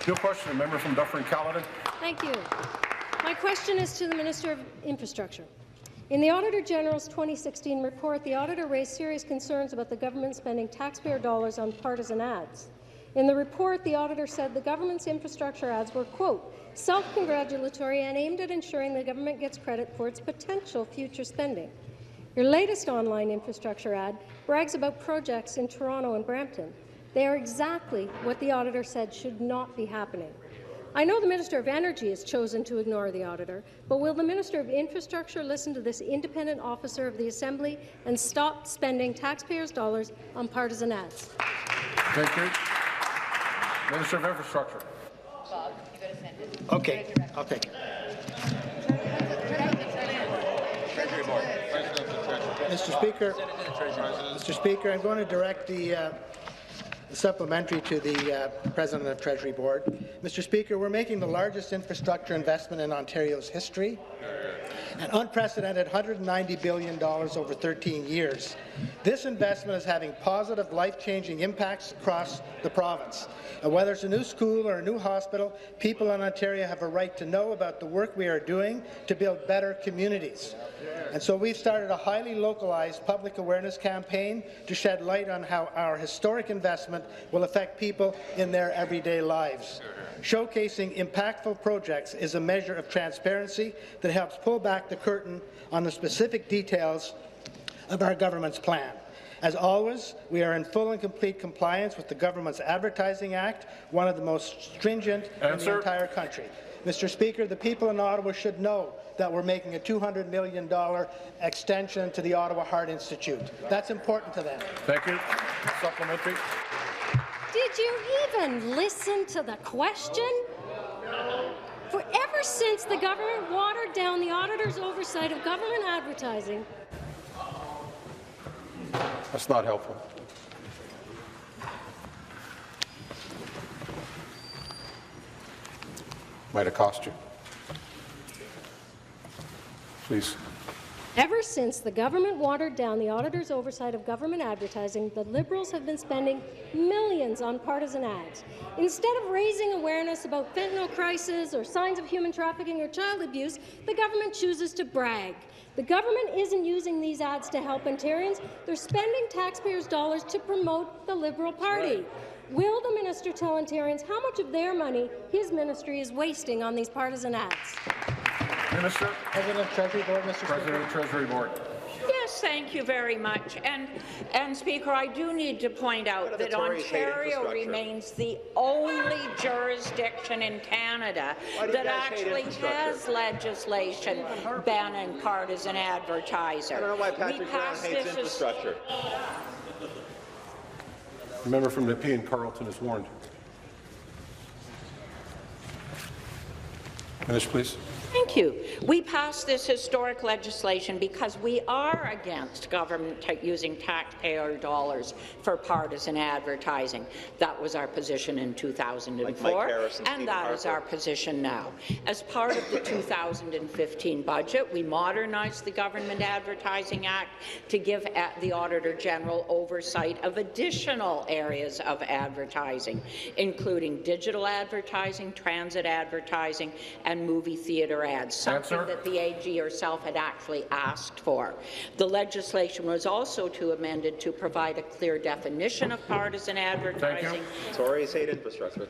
New question, a member from Dufferin-Caledon. Thank you. My question is to the Minister of Infrastructure. In the Auditor General's 2016 report, the auditor raised serious concerns about the government spending taxpayer dollars on partisan ads. In the report, the auditor said the government's infrastructure ads were, quote, self-congratulatory and aimed at ensuring the government gets credit for its potential future spending. Your latest online infrastructure ad brags about projects in Toronto and Brampton. They are exactly what the auditor said should not be happening. I know the Minister of Energy has chosen to ignore the auditor, but will the Minister of Infrastructure listen to this independent officer of the Assembly and stop spending taxpayers' dollars on partisan ads? Thank you. Minister of Infrastructure. Bob, you got to send it. Okay. Okay. Mr. Speaker, I'm going to direct the supplementary to the President of Treasury Board. Mr. Speaker, we're making the largest infrastructure investment in Ontario's history, an unprecedented $190 billion over 13 years. This investment is having positive, life-changing impacts across the province. And whether it's a new school or a new hospital, people in Ontario have a right to know about the work we are doing to build better communities. And so we've started a highly localized public awareness campaign to shed light on how our historic investment will affect people in their everyday lives. Showcasing impactful projects is a measure of transparency that helps pull back the curtain on the specific details of our government's plan. As always, we are in full and complete compliance with the Government's Advertising Act, one of the most stringent in the entire country. Mr. Speaker, the people in Ottawa should know that we're making a $200 million extension to the Ottawa Heart Institute. That's important to them. Thank you. Supplementary. Did you even listen to the question? For ever since the government watered down the auditor's oversight of government advertising, That's not helpful. Might have cost you. Please. ever since the government watered down the auditor's oversight of government advertising, the Liberals have been spending millions on partisan ads. Instead of raising awareness about fentanyl crisis or signs of human trafficking or child abuse, the government chooses to brag. The government isn't using these ads to help Ontarians. They're spending taxpayers' dollars to promote the Liberal Party. Right. Will the minister tell Ontarians how much of their money his ministry is wasting on these partisan ads? Minister. President of Treasury Board, Mr. President of Treasury Board. Yes, thank you very much. And Speaker, I do need to point out that Ontario remains the only jurisdiction in Canada that actually has legislation banning partisan advertising. I don't know why Patrick Brown hates infrastructure. The member from Nepean Carleton is warned. Finish, please. Thank you. We passed this historic legislation because we are against government using taxpayer dollars for partisan advertising. That was our position in 2004, and that is our position now. As part of the 2015 budget, we modernized the Government Advertising Act to give the Auditor General oversight of additional areas of advertising, including digital advertising, transit advertising, and movie theatre ads, something that the AG herself had actually asked for. The legislation was also amended to provide a clear definition of partisan advertising. Tories hate infrastructure.